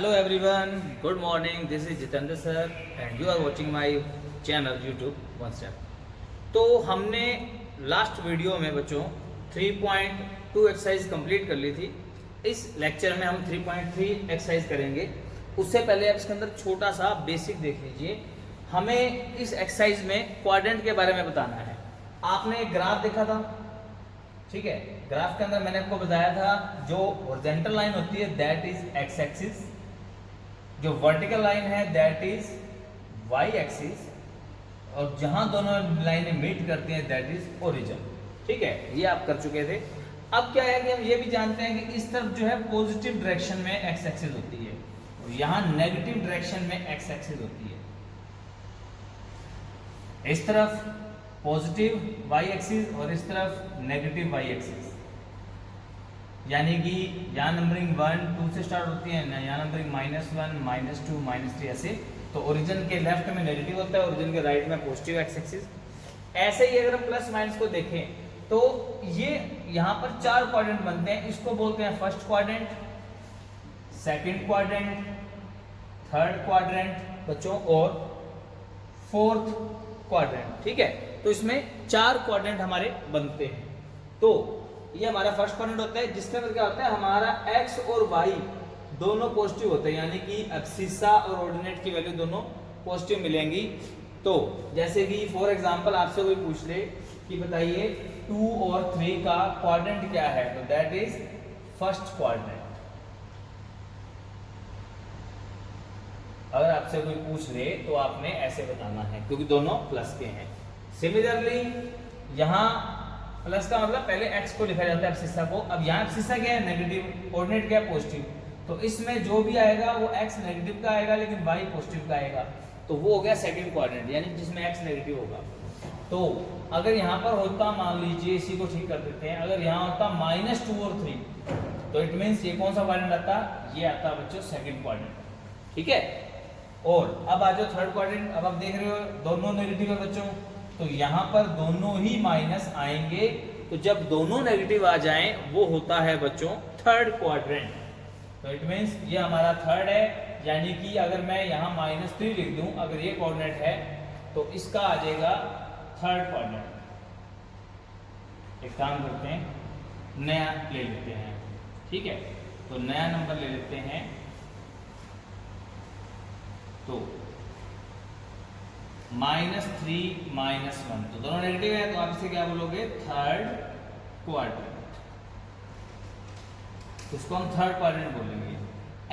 Hello everyone, good morning. This is Jitendra sir and you are watching my channel YouTube One Step. तो हमने last video में बच्चों 3.2 exercise complete कर ली थी। इस लेक्चर में हम 3.3 एक्सरसाइज करेंगे। उससे पहले आप इसके अंदर छोटा सा बेसिक देख लीजिए। हमें इस एक्सरसाइज में क्वाड्रेंट के बारे में बताना है। आपने एक ग्राफ देखा था, ठीक है। ग्राफ के अंदर मैंने आपको बताया था जो हॉरिजॉन्टल लाइन होती है दैट इज एक्स एक्सिस, जो वर्टिकल लाइन है दैट इज वाई एक्सिस, और जहां दोनों लाइनें मीट करती हैं दैट इज ओरिजिन। ठीक है, ये आप कर चुके थे। अब क्या है कि हम ये भी जानते हैं कि इस तरफ जो है पॉजिटिव डायरेक्शन में एक्स एक्सिस होती है और यहां नेगेटिव डायरेक्शन में एक्स एक्सिस होती है। इस तरफ पॉजिटिव वाई एक्सिस और इस तरफ नेगेटिव वाई एक्सिस, यानी कि यहाँ नंबरिंग 1 2 से स्टार्ट होती है ना, यहाँ नंबरिंग -1 -2 -3 ऐसे। तो ओरिजिन के लेफ्ट में नेगेटिव होता है, ओरिजिन के राइट में पॉजिटिव एक्स एक्सिस। ऐसे ही अगर हम प्लस माइनस को देखें तो ये यहाँ पर 4 क्वाड्रेंट बनते हैं। इसको बोलते हैं first quadrant, second quadrant, third quadrant बच्चों और फोर्थ क्वाड्रेंट। ठीक है, तो इसमें 4 क्वाड्रेंट हमारे बनते हैं। तो ये हमारा फर्स्ट क्वाड्रेंट होता है जिसके अंदर क्या होता है, हमारा एक्स और वाई दोनों पॉजिटिव होते हैं, यानी कि एब्सिसा और ऑर्डिनेट की वैल्यू दोनों पॉजिटिव मिलेंगी। तो जैसे कि फॉर एग्जांपल आपसे कोई पूछ ले कि बताइए 2 और 3 का क्वाड्रेंट क्या है, तो दैट इज फर्स्ट क्वाड्रेंट। अगर आपसे कोई पूछ ले तो आपने ऐसे बताना है क्योंकि दोनों प्लस के हैं। सिमिलरली यहाँ प्लस का मतलब पहले x को लिखा जाता है एब्सिसा को। अब यहाँ एब्सिसा क्या है, नेगेटिव, ऑर्डिनेट क्या है, पॉजिटिव। तो इसमें जो भी आएगा वो x नेगेटिव का आएगा लेकिन y पॉजिटिव का आएगा, तो वो हो गया सेकंड क्वाड्रेंट, यानी जिसमें x नेगेटिव होगा। तो अगर यहाँ पर होता, मान लीजिए इसी को ठीक कर देते हैं, अगर यहाँ होता -2 और 3 तो इट मीन्स ये कौन सा क्वाड्रेंट आता, ये आता बच्चों सेकंड क्वाड्रेंट। ठीक है, और अब आ जाओ थर्ड क्वाड्रेंट। अब आप देख रहे हो दोनों नेगेटिव है बच्चों, तो यहाँ पर दोनों ही माइनस आएंगे। तो जब दोनों नेगेटिव आ जाएं वो होता है बच्चों थर्ड क्वाड्रेंट। तो इट मींस ये हमारा थर्ड है, यानी कि अगर मैं यहाँ -3 लिख दूं, अगर ये कोऑर्डिनेट है तो इसका आ जाएगा थर्ड क्वाड्रेंट। एक काम करते हैं, नया ले लेते हैं। ठीक है, तो नया नंबर ले लेते हैं। तो -3 -1 तो दोनों नेगेटिव है, तो आप इसे क्या बोलोगे, थर्ड क्वाड्रेंट। उसको हम थर्ड क्वाड्रेंट बोलेंगे।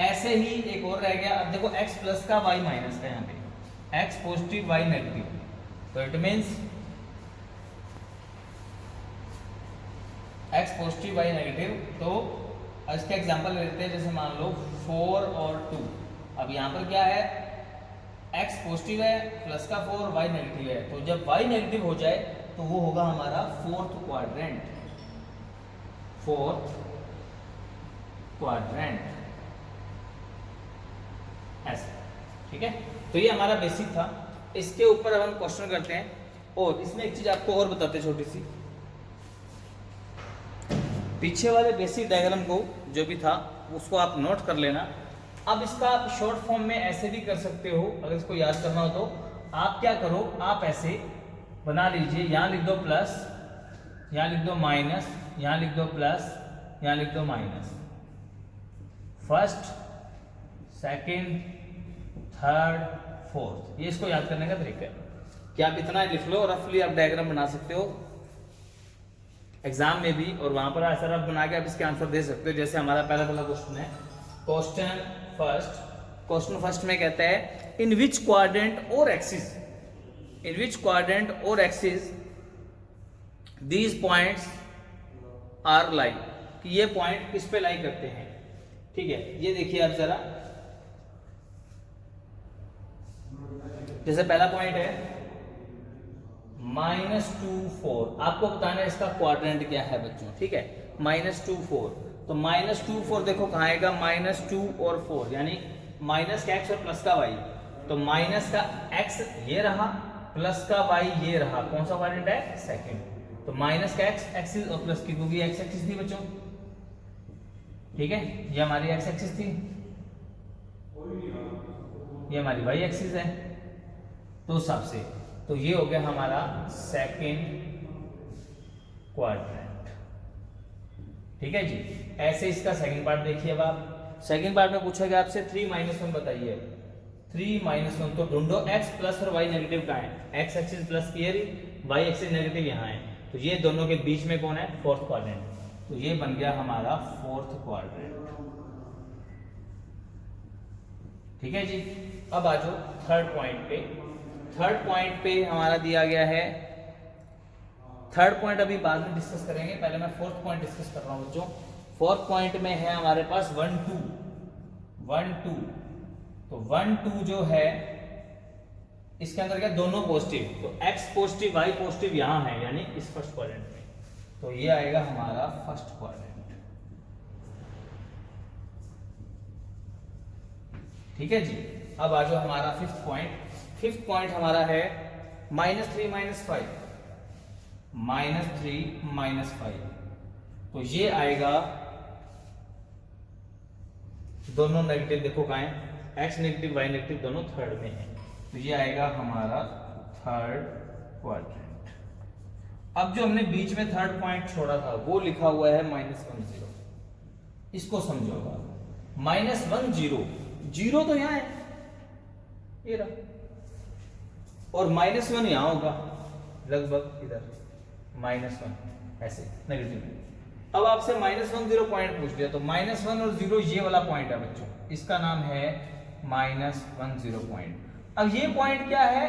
ऐसे ही एक और रह गया। अब देखो x प्लस का y माइनस का, यहाँ पे x पॉजिटिव y नेगेटिव, तो it means x positive y negative. तो इसका एग्जांपल ले लेते हैं, जैसे मान लो 4 और 2। अब यहाँ पर क्या है, x पॉजिटिव है, प्लस का 4, y नेगेटिव है। तो जब y नेगेटिव हो जाए तो वो होगा हमारा फोर्थ क्वाड्रेंट, फोर्थ क्वाड्रेंट ऐसे। ठीक है, तो ये हमारा बेसिक था। इसके ऊपर अब हम क्वेश्चन करते हैं, और इसमें एक चीज आपको और बताते हैं छोटी सी। पीछे वाले बेसिक डायग्राम को जो भी था उसको आप नोट कर लेना। अब इसका आप शॉर्ट फॉर्म में ऐसे भी कर सकते हो, अगर इसको याद करना हो तो आप क्या करो, आप ऐसे बना लीजिए, यहाँ लिख दो प्लस, यहाँ लिख दो माइनस, यहाँ लिख दो प्लस, यहाँ लिख दो minus. First, second, third, fourth, ये इसको याद करने का तरीका है कि आप इतना लिख लो, रफली आप डायग्राम बना सकते हो एग्जाम में भी, और वहां पर ऐसा रफ बना के आप इसके आंसर दे सकते हो। जैसे हमारा पहला क्वेश्चन है, क्वेश्चन फर्स्ट में कहता है इन विच क्वाड्रेंट और एक्सिस, इन विच क्वाड्रेंट और एक्सिस दीज पॉइंट्स आर लाई, कि ये पॉइंट किस पे लाई करते हैं। ठीक है, ये देखिए आप जरा, जैसे पहला पॉइंट है -2 4, आपको बताना है इसका क्वाड्रेंट क्या है बच्चों। ठीक है, -2 4, तो -2 4 देखो कहाँ आएगा, -2 और 4, यानी माइनस का x और प्लस का y। तो माइनस का x ये रहा, प्लस का y ये रहा, कौन सा क्वाड्रेंट है, सेकंड। तो माइनस का x एक्सिस और प्लस की, क्योंकि x एक्सिस थी बच्चों। ठीक है, ये हमारी x एक्सिस थी। ये हमारी वाई एक्सिस है, तो उस हिसाब से तो ये हो गया हमारा सेकंड क्वाड्रेंट। ठीक है जी, ऐसे इसका सेकंड पार्ट देखिए। अब आप सेकंड पार्ट में पूछा गया आपसे 3 - 1 बताइए। 3 - 1 तो ढूंढो x प्लस और y नेगेटिव कहाँ है। x एक्सिस प्लस की है, y एक्सिस नेगेटिव यहाँ है, तो ये दोनों के बीच में कौन है, फोर्थ क्वाड्रेंट। तो ये बन गया हमारा फोर्थ क्वाड्रेंट। ठीक है जी, अब आ जाओ थर्ड पॉइंट पे। थर्ड पॉइंट पे हमारा दिया गया है, थर्ड पॉइंट अभी बाद में डिस्कस करेंगे, पहले मैं फोर्थ पॉइंट डिस्कस कर रहा हूं बच्चों। फोर्थ पॉइंट में है हमारे पास 1 2 1 2। तो 1 2 जो है इसके अंदर क्या, दोनों पॉजिटिव, तो x पॉजिटिव y पॉजिटिव यहां है, यानी इस फर्स्ट क्वाड्रेंट में, तो ये आएगा हमारा फर्स्ट क्वाड्रेंट। ठीक है जी, अब आ जाओ हमारा फिफ्थ पॉइंट। फिफ्थ पॉइंट हमारा है -3 - 5 -3 - 5। तो ये आएगा, दोनों नेगेटिव देखो कहाँ है, x नेगेटिव y नेगेटिव दोनों थर्ड में है, तो ये आएगा हमारा थर्ड क्वाड्रेंट। अब जो हमने बीच में थर्ड पॉइंट छोड़ा था वो लिखा हुआ है -1 0। इसको समझो, -1 0, 0 तो यहाँ है, ये रहा, और -1 यहाँ होगा लगभग इधर, -1 ऐसे नेगेटिव। अब आपसे -1 0 पॉइंट पूछ लिया, तो -1 और 0 ये वाला पॉइंट है बच्चों, इसका नाम है -1 0 पॉइंट। अब ये पॉइंट क्या है,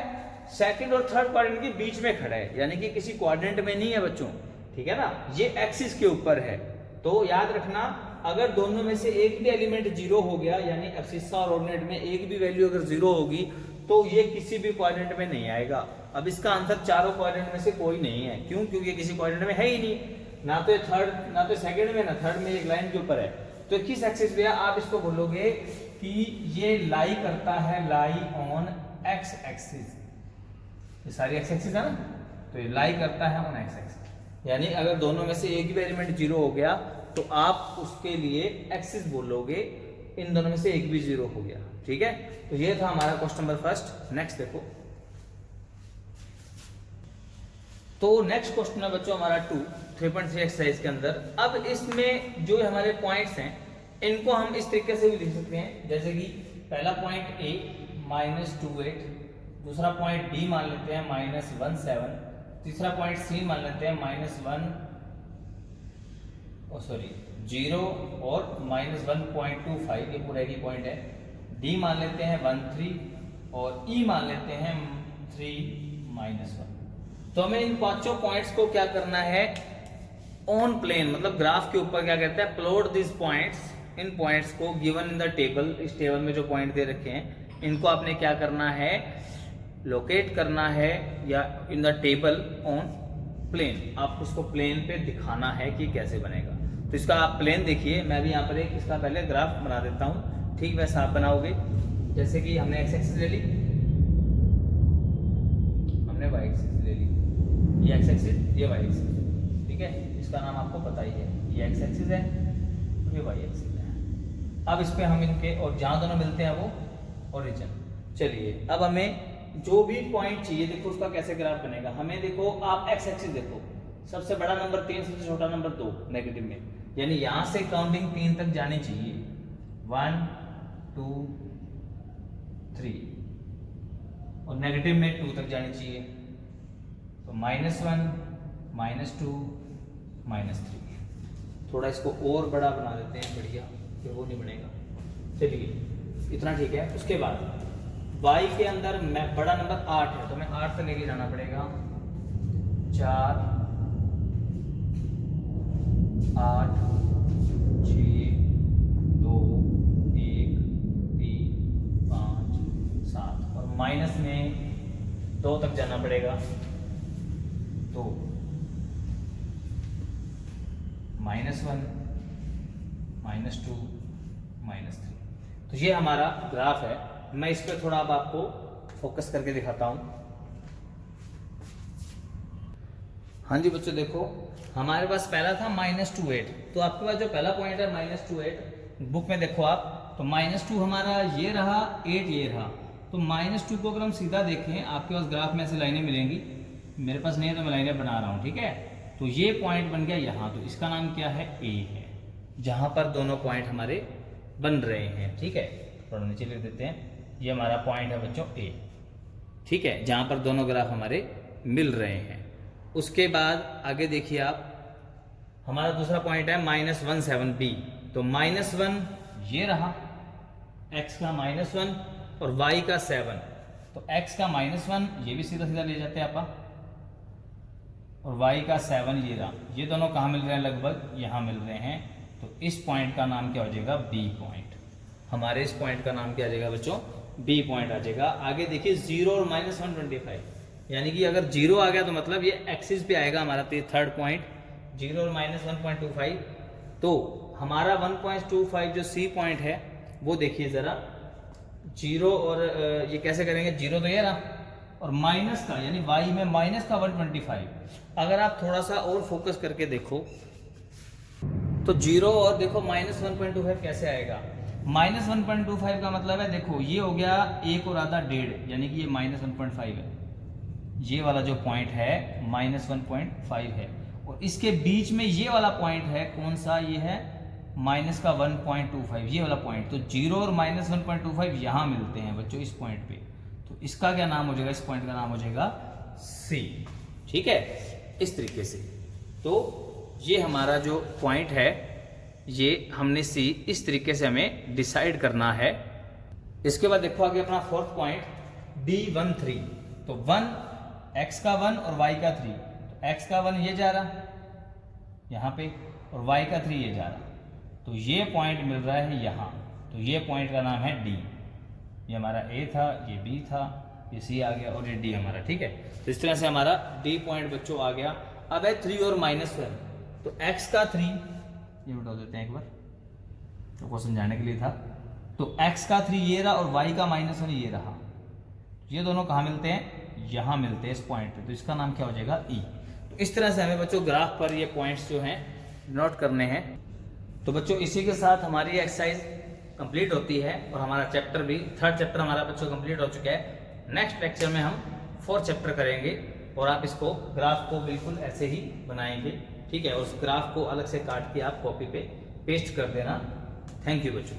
सेकंड और थर्ड क्वाड्रेंट के बीच में खड़ा है, यानी कि किसी क्वाड्रेंट में नहीं है बच्चों। ठीक है ना, ये एक्सिस के ऊपर है। तो याद रखना, अगर दोनों में से एक भी एलिमेंट 0 हो गया, यानी एब्सिस्सा और ऑर्डिनेट में एक भी वैल्यू अगर 0 होगी, तो ये किसी भी क्वाड्रेंट में नहीं आएगा। अब इसका आंसर चारों क्वाड्रेंट में से कोई नहीं है, क्यों, क्योंकि किसी क्वाड्रेंट में है ही नहीं, ना तो थर्ड, ना तो सेकंड में, ना थर्ड में, एक लाइन के ऊपर है। तो किस एक्सिस पे आप इसको बोलोगे कि ये लाई करता है, लाई ऑन एक्स एक्सिस। ये सारी एक्स एक्सिस है ना, तो ये लाई करता है ऑन एक्स एक्सिस, यानी अगर दोनों में से एक भी एलिमेंट 0 हो गया तो आप उसके लिए एक्सिस बोलोगे, इन दोनों में से एक भी 0 हो गया। ठीक है, तो ये था हमारा क्वेश्चन नंबर फर्स्ट। नेक्स्ट देखो, तो नेक्स्ट क्वेश्चन है बच्चों हमारा 3.3 एक्सरसाइज के अंदर। अब इसमें जो हमारे पॉइंट्स हैं इनको हम इस तरीके से भी लिख सकते हैं, जैसे कि पहला पॉइंट A -28, दूसरा पॉइंट B मान लेते हैं -17, तीसरा पॉइंट C मान लेते हैं -0 और -1.25, ये पूरा एक ही पॉइंट है। D मान लेते हैं 13 और E मान लेते हैं 3 - 1। तो हमें इन पांचों पॉइंट्स को क्या करना है, ऑन प्लेन, मतलब ग्राफ के ऊपर क्या कहते हैं, plot this points, in points को गिवन इन द टेबल, इस टेबल में जो पॉइंट दे रखे हैं इनको आपने क्या करना है, लोकेट करना है, या in the table on plane, आपको इसको प्लेन पे दिखाना है कि कैसे बनेगा। तो इसका आप प्लेन देखिए, मैं भी यहाँ पर एक इसका पहले ग्राफ बना देता हूँ, ठीक वैसा आप बनाओगे। जैसे कि हमने एक्स एक्सिस ले ली, हमने वाई एक्सिस ले ली, ये एक्स एक्सिस, ये वाई एक्सिस। ठीक है, इसका नाम आपको पता ही है, ये एक्स एक्सिस है, ये वाई एक्सिस है। अब इस पे हम इनके, और जहाँ दोनों मिलते हैं वो ओरिजिन। चलिए, अब हमें जो भी पॉइंट चाहिए, देखो उसका कैसे ग्राफ बनेगा। हमें देखो, आप एक्स एक्सिस देखो, सबसे बड़ा नंबर 3, सबसे छोटा नंबर 2 नेगेटिव में, यानी यहां से काउंटिंग 3 तक जानी चाहिए, 1 2 3, और नेगेटिव में 2 तक जानी चाहिए, तो -1 -2 -3। थोड़ा इसको और बड़ा बना देते हैं, बढ़िया, फिर वो नहीं बनेगा। चलिए, इतना ठीक है। उसके बाद y के अंदर मैं बड़ा नंबर 8 है, तो मैं 8 से लेके जाना पड़ेगा, 4 8 6 2 1 3 5 7, और माइनस में 2 तक जाना पड़ेगा, 2 -1 -2 -3। तो ये हमारा ग्राफ है। मैं इस पर थोड़ा अब आपको फोकस करके दिखाता हूं। हाँ जी बच्चों, देखो हमारे पास पहला था -28, तो आपके पास जो पहला पॉइंट है -28, बुक में देखो आप तो -2 हमारा ये रहा, 8 ये रहा। तो -2 को अगर हम सीधा देखें, आपके पास ग्राफ में ऐसे लाइनें मिलेंगी, मेरे पास नहीं है तो मैं लाइनें बना रहा हूँ, ठीक है। तो ये पॉइंट बन गया यहाँ, तो इसका नाम क्या है, ए है, जहाँ पर दोनों पॉइंट हमारे बन रहे हैं, ठीक है। थोड़ा नीचे लिख देते हैं, ये हमारा पॉइंट है बच्चों ए, ठीक है, जहाँ पर दोनों ग्राफ हमारे मिल रहे हैं। उसके बाद आगे देखिए आप, हमारा दूसरा पॉइंट है -17b। तो -1 ये रहा, x का -1 और y का 7। तो x का -1 ये भी सीधा सीधा ले जाते हैं आप, और y का 7 ये रहा। ये दोनों कहाँ मिल रहे हैं, लगभग यहाँ मिल रहे हैं। तो इस पॉइंट का नाम क्या हो जाएगा, बी पॉइंट। हमारे इस पॉइंट का नाम क्या आ जाएगा बच्चों, बी पॉइंट आ जाएगा। आगे देखिए 0 और -125, यानी कि अगर 0 आ गया तो मतलब ये एक्सिस पे आएगा हमारा थर्ड पॉइंट, 0 और -1.25। तो हमारा 1.25 जो सी पॉइंट है वो देखिए ज़रा, 0 और ये कैसे करेंगे, 0 तो ये रहा, और माइनस का यानी y में माइनस का 125। अगर आप थोड़ा सा और फोकस करके देखो तो 0 और देखो -1.25 कैसे आएगा। -1.25 का मतलब है, देखो ये हो गया 1 और आधा 1.5, यानी कि ये -1.5 है। ये वाला जो पॉइंट है -1.5 है, और इसके बीच में ये वाला पॉइंट है, कौन सा, ये है माइनस का 1.25, ये वाला पॉइंट। तो 0 और -1.25 यहाँ मिलते हैं बच्चों इस पॉइंट पे। तो इसका क्या नाम हो जाएगा, इस पॉइंट का नाम हो जाएगा सी, ठीक है, इस तरीके से। तो ये हमारा जो पॉइंट है, ये हमने सी इस तरीके से हमें डिसाइड करना है। इसके बाद देखो आगे अपना फोर्थ पॉइंट D13। तो 1 x का 1 और y का 3। तो x का 1 ये जा रहा यहाँ पे, और y का 3 ये जा रहा। तो ये पॉइंट मिल रहा है यहाँ। तो ये पॉइंट का नाम है D। ये हमारा A था, ये B था, ये C आ गया, और ये D हमारा, ठीक है। तो इस तरह से हमारा D पॉइंट बच्चों आ गया। अब है 3 और -1। तो x का 3, ये बता देते हैं एक बार, तो को समझाने के लिए था। तो x का 3 ये रहा, और y का -1 ये रहा। ये दोनों कहाँ मिलते हैं, यहाँ मिलते हैं इस पॉइंट पे। तो इसका नाम क्या हो जाएगा, E। तो इस तरह से हमें बच्चों ग्राफ पर ये पॉइंट्स जो हैं नोट करने हैं। तो बच्चों इसी के साथ हमारी एक्सरसाइज कंप्लीट होती है, और हमारा चैप्टर भी, थर्ड चैप्टर हमारा बच्चों कंप्लीट हो चुका है। नेक्स्ट लेक्चर में हम 4th चैप्टर करेंगे, और आप इसको ग्राफ को बिल्कुल ऐसे ही बनाएंगे, ठीक है। उस ग्राफ को अलग से काट के आप कॉपी पे पेस्ट कर देना। थैंक यू बच्चों।